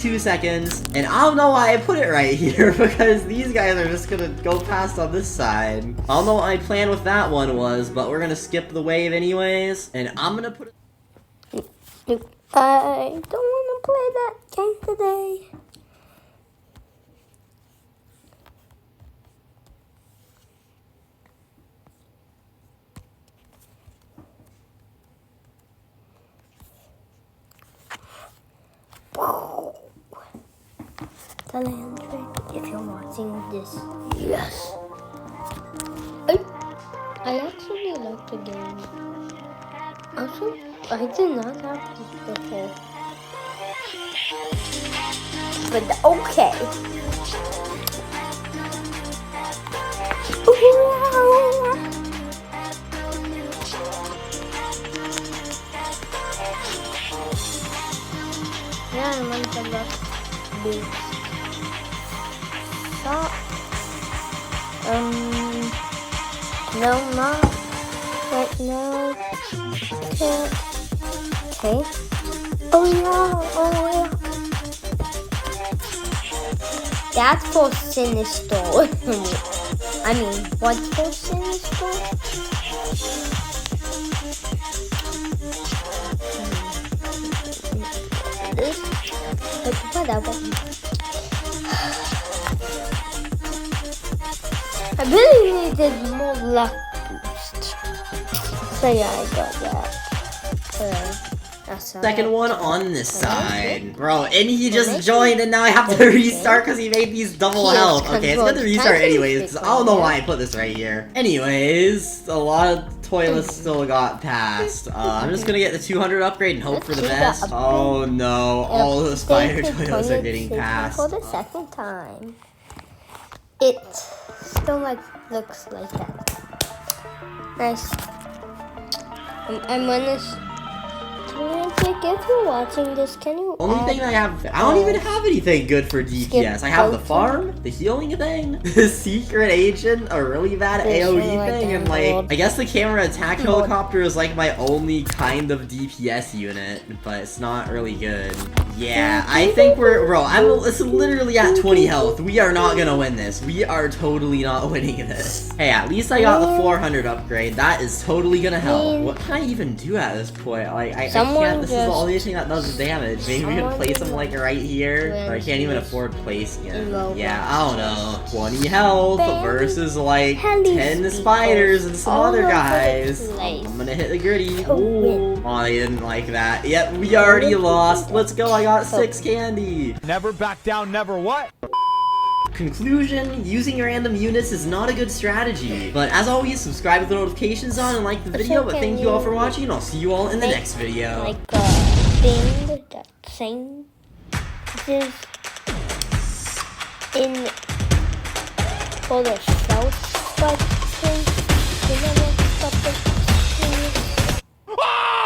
2 seconds, and I don't know why I put it right here, because these guys are just gonna go past on this side. I don't know what my plan with that one was, but we're gonna skip the wave anyways, and I'm gonna put it... I don't want to play that game today. The land trick, if you're watching this, yes. I actually like the game. Also, I did not have this before. But okay. Yeah, I want to look big. Stop. No, not right now. Okay. Oh yeah. That's for Sinister. I mean, what's for Sinister? Whatever. I really needed more luck boost. So yeah, I got that. Second one on this side. Bro, and he just joined and now I have to restart because he made these double health. Okay, it's gonna restart anyways, because I don't know why I put this right here. Anyways, a lot of toilets still got passed. I'm just gonna get the 200 upgrade and hope for the best. Oh no, all the spider toilets are getting passed. For the second time. It still looks like that. Nice. I'm gonna... If you're watching this, can you Only thing I have, I don't even have anything good for DPS. I have the farm, the healing thing, the secret agent, a really bad AoE thing, and like, I guess the camera attack helicopter is like my only kind of DPS unit, but it's not really good. Yeah, I think it's literally at 20 health. We are not gonna win this. We are totally not winning this. Hey, at least I got the 400 upgrade. That is totally gonna help. What can I even do at this point? Like, I can't, this is the only thing that does damage. Maybe we can place him like right here, but I can't even afford placing him. Yeah, I don't know. 20 health versus like 10 spiders and some other guys. I'm gonna hit the gritty. Ooh. Oh, I didn't like that. Yep, we already lost. Let's go, I got 6 candy. Never back down, never what? Conclusion, using random units is not a good strategy. But as always, subscribe with the notifications on and like the video. But thank you all for watching, and I'll see you all in the next video. Like a thing that changes in for the shell thing.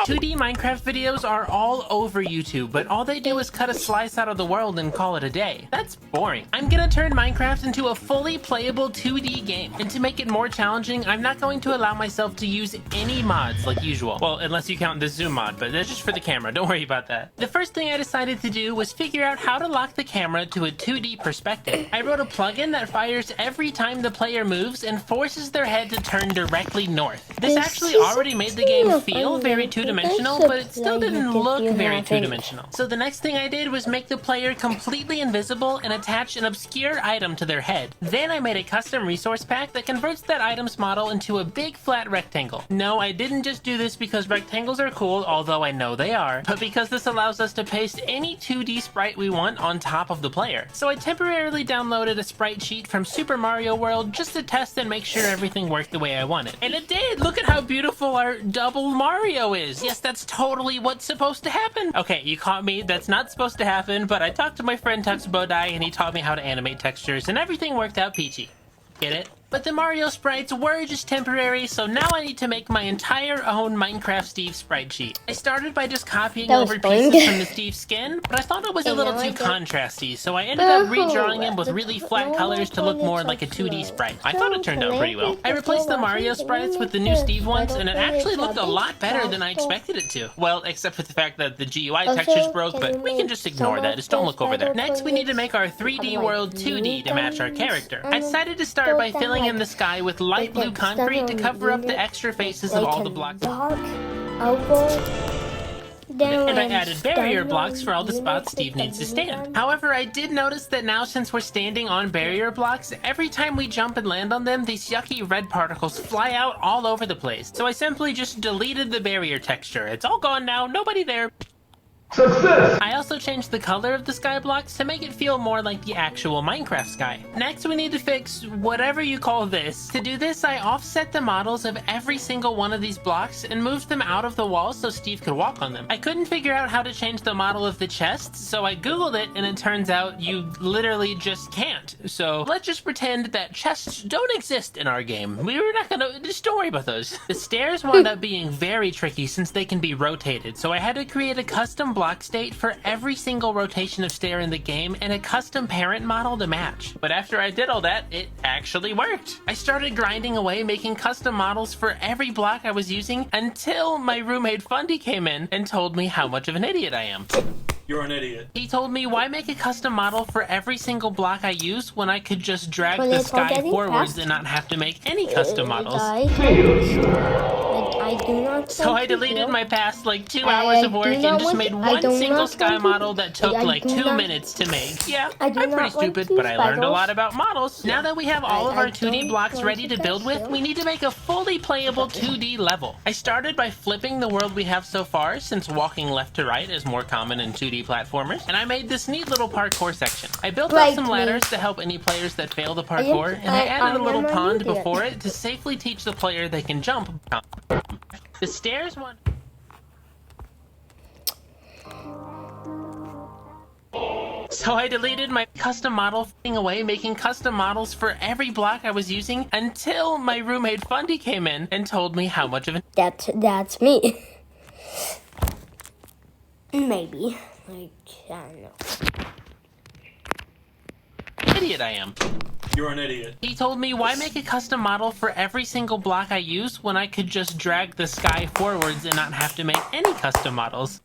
2D Minecraft videos are all over YouTube, but all they do is cut a slice out of the world and call it a day. That's boring. I'm gonna turn Minecraft into a fully playable 2D game. And to make it more challenging, I'm not going to allow myself to use any mods like usual. Well, unless you count the zoom mod, but that's just for the camera. Don't worry about that. The first thing I decided to do was figure out how to lock the camera to a 2D perspective. I wrote a plugin that fires every time the player moves and forces their head to turn directly north. This actually already made the game feel very two-dimensional, but it still didn't look very two-dimensional. So the next thing I did was make the player completely invisible and attach an obscure item to their head. Then I made a custom resource pack that converts that item's model into a big flat rectangle. No, I didn't just do this because rectangles are cool, although I know they are, but because this allows us to paste any 2D sprite we want on top of the player. So I temporarily downloaded a sprite sheet from Super Mario World just to test and make sure everything worked the way I wanted. And it did! Look at how beautiful our double Mario is! Yes, that's totally what's supposed to happen. Okay, you caught me. That's not supposed to happen, but I talked to my friend Tux Bodai and he taught me how to animate textures and everything worked out peachy. Get it? But the Mario sprites were just temporary, so now I need to make my entire own Minecraft Steve sprite sheet. I started by just copying That was over boring. pieces from the Steve skin, but I thought it was a little too contrasty, so I ended up redrawing him with really flat colors to look more like a 2D sprite. I thought it turned out pretty well. I replaced the Mario sprites with the new Steve ones, and it actually looked a lot better than I expected it to. Well, except for the fact that the GUI textures broke, but we can just ignore that. Just don't look over there. Next, we need to make our 3D world 2D to match our character. I decided to start by filling in the sky with light blue concrete to cover up the extra faces of all the blocks. And I added barrier blocks for all the spots Steve needs to stand. However, I did notice that now since we're standing on barrier blocks, every time we jump and land on them, these yucky red particles fly out all over the place. So I simply just deleted the barrier texture. It's all gone now, nobody there. Success! I also changed the color of the sky blocks to make it feel more like the actual Minecraft sky. Next, we need to fix whatever you call this. To do this, I offset the models of every single one of these blocks and moved them out of the wall so Steve could walk on them. I couldn't figure out how to change the model of the chest, so I googled it and it turns out you literally just can't. So let's just pretend that chests don't exist in our game. We're not gonna, just don't worry about those. The stairs wound up being very tricky since they can be rotated, so I had to create a custom block state for every single rotation of stair in the game and a custom parent model to match. But after I did all that, it actually worked. I started grinding away making custom models for every block I was using until my roommate Fundy came in and told me how much of an idiot I am. You're an idiot. He told me, why make a custom model for every single block I use when I could just drag the sky forwards and not have to make any custom models? So I deleted my past like 2 hours of work and just made one single sky model that took like 2 minutes to make. Yeah, I'm pretty stupid, but I learned a lot about models. Now that we have all of our 2D blocks ready to build with, we need to make a fully playable 2D level. I started by flipping the world we have so far, since walking left to right is more common in 2D platformers, and I made this neat little parkour section. I built up some ladders to help any players that fail the parkour, and I added a little pond before it to safely teach the player they can jump. The stairs one. So I deleted my custom model away, making custom models for every block I was using until my roommate Fundy came in and told me how much of an That's me. Maybe. Like, I don't know. Idiot I am. You're an idiot. He told me, why make a custom model for every single block I use when I could just drag the sky forwards and not have to make any custom models?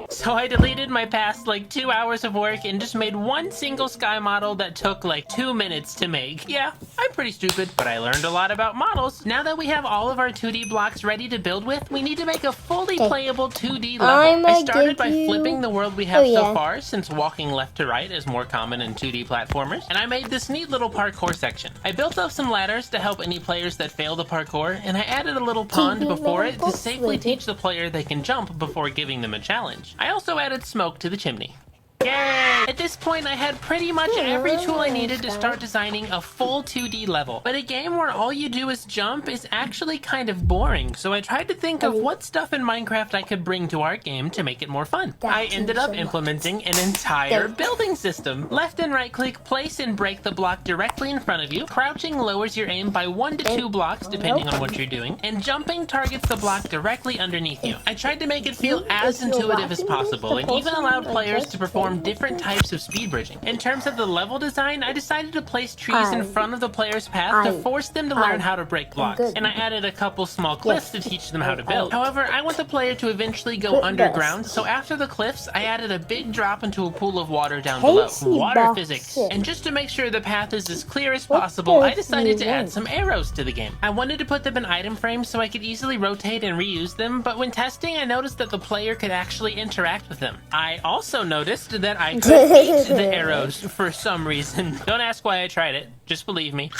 So I deleted my past like 2 hours of work and just made one single sky model that took like 2 minutes to make. Yeah, I'm pretty stupid, but I learned a lot about models. Now that we have all of our 2D blocks ready to build with, we need to make a fully playable 2D level. I started by flipping the world we have so far, since walking left to right is more common in 2D platformers, and I made this neat little parkour section. I built up some ladders to help any players that fail the parkour, and I added a little pond before it to safely teach the player they can jump before giving them a challenge. I also added smoke to the chimney. Yay! At this point, I had pretty much every tool I needed to start designing a full 2D level. But a game where all you do is jump is actually kind of boring, so I tried to think of what stuff in Minecraft I could bring to our game to make it more fun. I ended up implementing an entire building system. Left and right click, place and break the block directly in front of you. Crouching lowers your aim by 1 to 2 blocks, depending on what you're doing. And jumping targets the block directly underneath you. I tried to make it feel as intuitive as possible, and even allowed players to perform different types of speed bridging. In terms of the level design, I decided to place trees in front of the player's path to force them to learn how to break blocks, and I added a couple small cliffs to teach them how to build. However, I want the player to eventually go underground, so after the cliffs, I added a big drop into a pool of water down below. Water physics. And just to make sure the path is as clear as possible, I decided to add some arrows to the game. I wanted to put them in item frames so I could easily rotate and reuse them, but when testing, I noticed that the player could actually interact with them. I also noticed that I could eat the arrows for some reason. Don't ask why I tried it. Just believe me.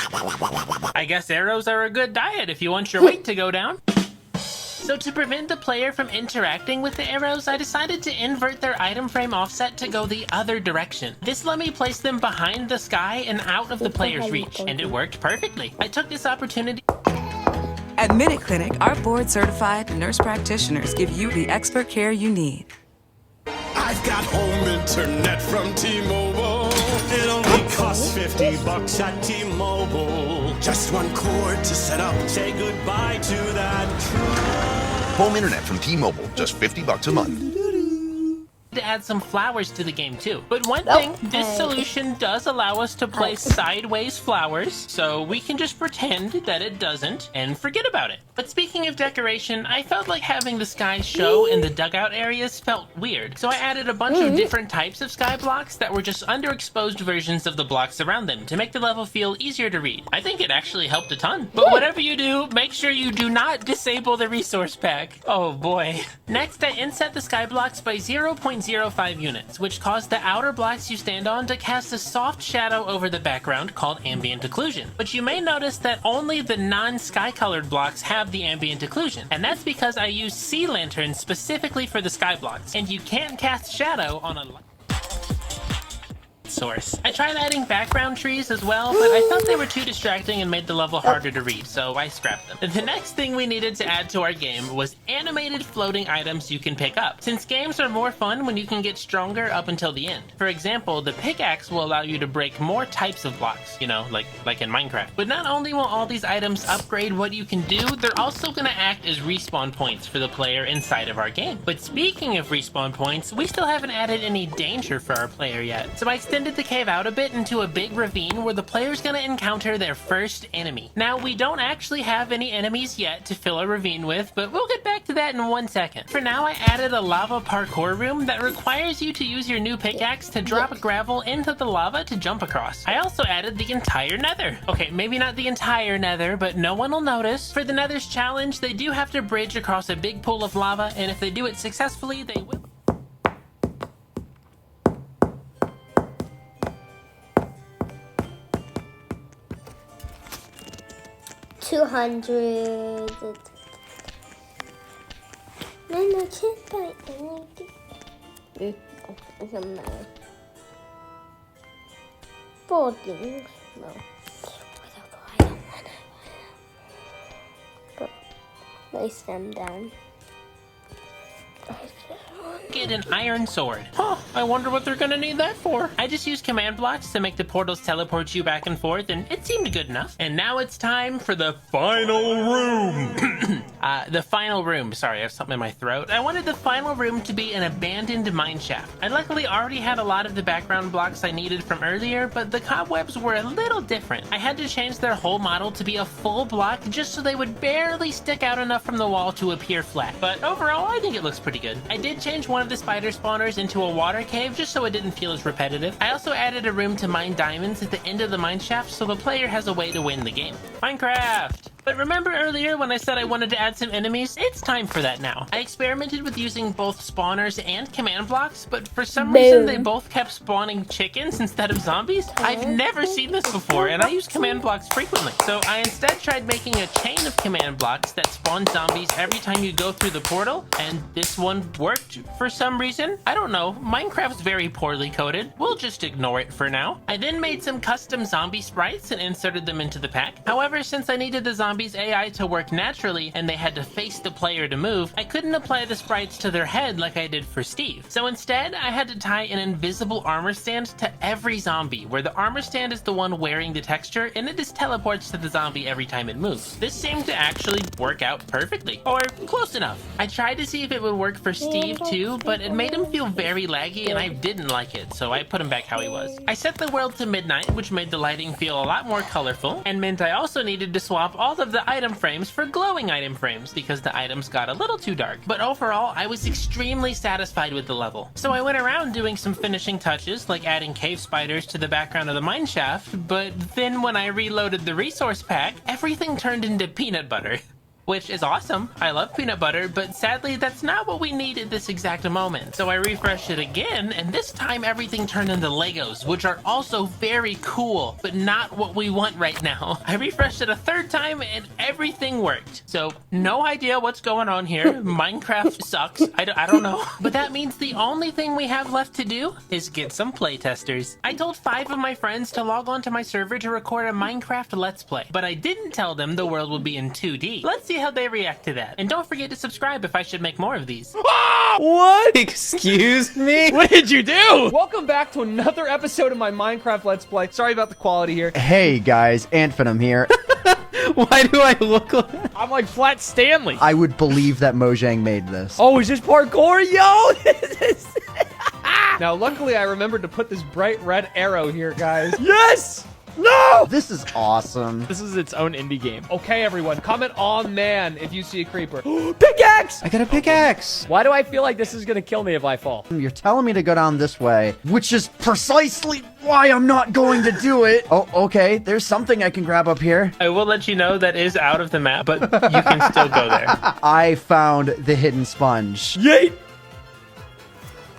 I guess arrows are a good diet if you want your weight to go down. So to prevent the player from interacting with the arrows, I decided to invert their item frame offset to go the other direction. This let me place them behind the sky and out of the player's reach, and it worked perfectly. I took this opportunity. At Minute Clinic, our board-certified nurse practitioners give you the expert care you need. I've got home internet from T-Mobile. It only costs $15. $50 at T-Mobile. Just one cord to set up. Say goodbye to that truck. Home internet from T-Mobile, just $50 a month. To add some flowers to the game too. But one thing, this solution does allow us to place sideways flowers, so we can just pretend that it doesn't and forget about it. But speaking of decoration, I felt like having the sky show in the dugout areas felt weird. So I added a bunch of different types of sky blocks that were just underexposed versions of the blocks around them to make the level feel easier to read. I think it actually helped a ton. But whatever you do, make sure you do not disable the resource pack. Oh boy. Next, I inset the sky blocks by 0.05 units, which caused the outer blocks you stand on to cast a soft shadow over the background called ambient occlusion. But you may notice that only the non-sky colored blocks have the ambient occlusion, and that's because I use sea lanterns specifically for the sky blocks, and you can't cast shadow on a source. I tried adding background trees as well, but I thought they were too distracting and made the level harder to read, so I scrapped them. The next thing we needed to add to our game was animated floating items you can pick up, since games are more fun when you can get stronger up until the end. For example, the pickaxe will allow you to break more types of blocks, you know, like in Minecraft. But not only will all these items upgrade what you can do, they're also going to act as respawn points for the player inside of our game. But speaking of respawn points, we still haven't added any danger for our player yet, so I extended the cave out a bit into a big ravine where the player's gonna encounter their first enemy. Now, we don't actually have any enemies yet to fill a ravine with, but we'll get back to that in 1 second. For now, I added a lava parkour room that requires you to use your new pickaxe to drop gravel into the lava to jump across. I also added the entire nether. Okay, maybe not the entire nether, but no one will notice. For the nether's challenge, they do have to bridge across a big pool of lava, and if they do it successfully, they will. 200. Man, I can't buy anything. It doesn't matter. 4 things. No. Whatever, I don't want it. Place them down. Get an iron sword. Huh, I wonder what they're gonna need that for. I just used command blocks to make the portals teleport you back and forth, and it seemed good enough. And now it's time for the final room. The final room. Sorry, I have something in my throat. I wanted the final room to be an abandoned mine shaft. I luckily already had a lot of the background blocks I needed from earlier, but the cobwebs were a little different. I had to change their whole model to be a full block just so they would barely stick out enough from the wall to appear flat. But overall, I think it looks pretty good. I did change one of the spider spawners into a water cave just so it didn't feel as repetitive. I also added a room to mine diamonds at the end of the mine shaft so the player has a way to win the game. Minecraft! But remember earlier when I said I wanted to add some enemies? It's time for that now. I experimented with using both spawners and command blocks, but for some reason they both kept spawning chickens instead of zombies. I've never seen this before, and I use command blocks frequently. So I instead tried making a chain of command blocks that spawn zombies every time you go through the portal, and this one worked for some reason. I don't know, Minecraft's very poorly coded. We'll just ignore it for now. I then made some custom zombie sprites and inserted them into the pack. However, since I needed the zombies AI to work naturally and they had to face the player to move, I couldn't apply the sprites to their head like I did for Steve. So instead, I had to tie an invisible armor stand to every zombie, where the armor stand is the one wearing the texture and it just teleports to the zombie every time it moves. This seemed to actually work out perfectly, or close enough. I tried to see if it would work for Steve too, but it made him feel very laggy and I didn't like it, so I put him back how he was. I set the world to midnight, which made the lighting feel a lot more colorful, and meant I also needed to swap all of the item frames for glowing item frames because the items got a little too dark. But overall, I was extremely satisfied with the level. So I went around doing some finishing touches, like adding cave spiders to the background of the mine shaft, but then when I reloaded the resource pack, everything turned into peanut butter. Which is awesome. I love peanut butter, but sadly that's not what we need at this exact moment. So I refreshed it again, and this time everything turned into Legos, which are also very cool, but not what we want right now. I refreshed it a third time and everything worked. So no idea what's going on here. Minecraft sucks. I don't know. But that means the only thing we have left to do is get some playtesters. I told 5 of my friends to log on to my server to record a Minecraft Let's Play, but I didn't tell them the world would be in 2D. Let's see see how they react to that. And don't forget to subscribe if I should make more of these. What? Excuse me? What did you do? Welcome back to another episode of my Minecraft Let's Play. Sorry about the quality here. Hey guys, Antvenom here. Why do I look like... I'm like Flat Stanley. I would believe that Mojang made this. Oh, is this parkour? Yo, this is... Now, luckily, I remembered to put this bright red arrow here, guys. Yes! No! This is awesome. This is its own indie game. Okay, everyone, comment on man if you see a creeper. Pickaxe! I got a pickaxe. Why do I feel like this is gonna kill me if I fall? You're telling me to go down this way, which is precisely why I'm not going to do it. Oh, okay. There's something I can grab up here. I will let you know that is out of the map, but you can still go there. I found the hidden sponge. Yeet!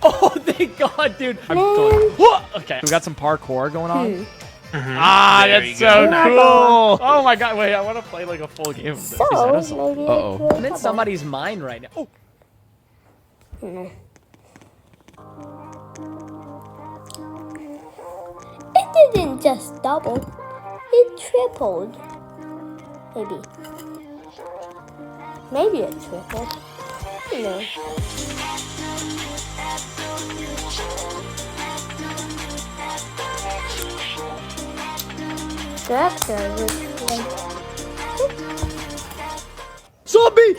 Oh, thank God, dude. I'm done. Whoa! Okay, we got some parkour going on. Ah, There that's you so go. cool. Oh my God, wait, I want to play like a full game of this. So, maybe Uh-oh. I'm in somebody's mind right now. Oh. It didn't just double, it tripled. Maybe. Maybe it tripled. You know. That's good. Zombie!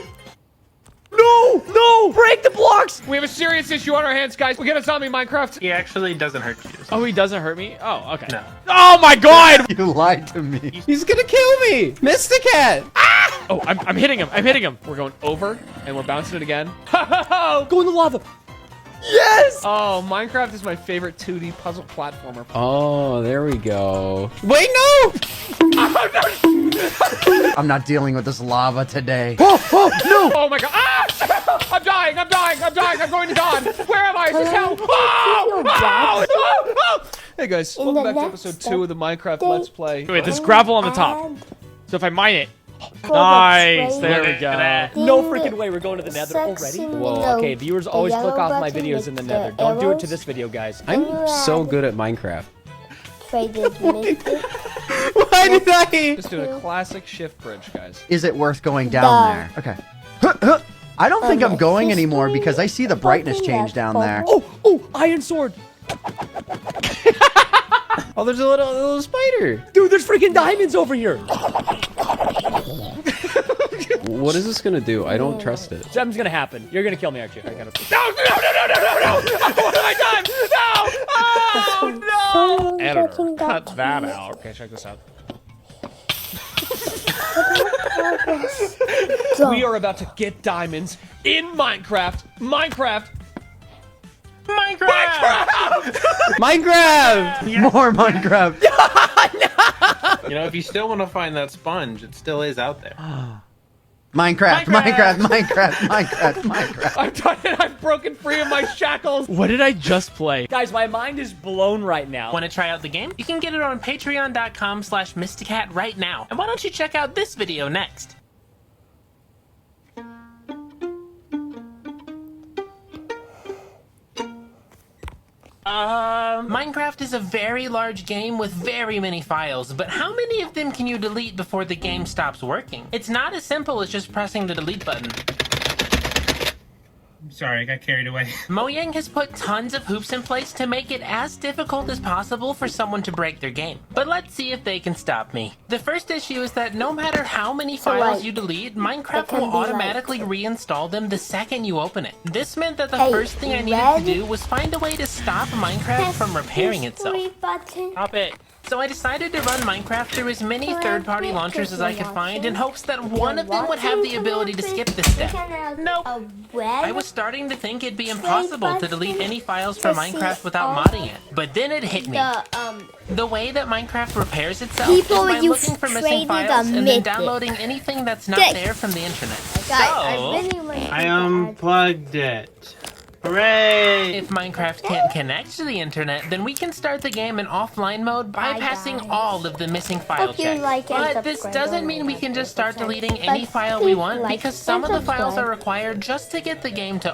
No! No! Break the blocks! We have a serious issue on our hands, guys. We got a zombie Minecraft. He actually doesn't hurt you. Oh, he doesn't hurt me? Oh, okay. No. Oh my God! You lied to me. He's gonna kill me! Mysticat! Oh, I'm hitting him. I'm hitting him. We're going over, and we're bouncing it again. Go in the lava. Yes! Oh, Minecraft is my favorite 2D puzzle platformer. Oh, there we go. Wait, no! I'm not dealing with this lava today. Oh, no! Oh my God! Ah! I'm dying! I'm dying! I'm dying! I'm going to dawn! Where am I? Is this hell? Oh! Oh! Oh! Oh! Hey guys, welcome back to episode 2 of the Minecraft Let's Play. Wait, there's gravel on the top. So if I mine it, nice! There we go. No freaking way, we're going to the nether already? Whoa, okay, viewers always click off my videos in the nether. Don't do it to this video, guys. I'm so good at Minecraft. Traded Mystic. Why did I? Just doing a classic shift bridge, guys. Is it worth going down there? Okay. I don't think I'm going anymore because I see the brightness change down there. Oh, iron sword. Oh, there's a little spider. Dude, there's freaking diamonds over here. What is this gonna do? I don't trust it. Something's gonna happen. You're gonna kill me, aren't you? I gotta... No! What have I done? No! Oh, no! Editor, cut that out. Okay, check this out. We are about to get diamonds in Minecraft. Minecraft! More Minecraft. You know, if you still want to find that sponge, it still is out there. Minecraft. I'm done. I've broken free of my shackles. What did I just play? Guys, my mind is blown right now. Want to try out the game? You can get it on patreon.com/Mysticat right now. And why don't you check out this video next? Minecraft is a very large game with very many files, but how many of them can you delete before the game stops working? It's not as simple as just pressing the delete button. Sorry, I got carried away. Mojang has put tons of hoops in place to make it as difficult as possible for someone to break their game. But let's see if they can stop me. The first issue is that no matter how many files you delete, Minecraft will automatically reinstall them the second you open it. This meant that the first thing I needed to do was find a way to stop Minecraft from repairing itself. Stop it. So I decided to run Minecraft through as many third-party launchers as I could find in hopes that one of them would have the ability to skip this step. Nope. I was starting to think it'd be impossible to delete any files from Minecraft without modding it. But then it hit me. The way that Minecraft repairs itself is by looking for missing files and then downloading anything that's not there from the internet. So, I unplugged it. Hooray! If Minecraft can't connect to the internet, then we can start the game in offline mode, bypassing all of the missing file checks. But this doesn't mean we can just start deleting any file we want, because some of the files are required just to get the game to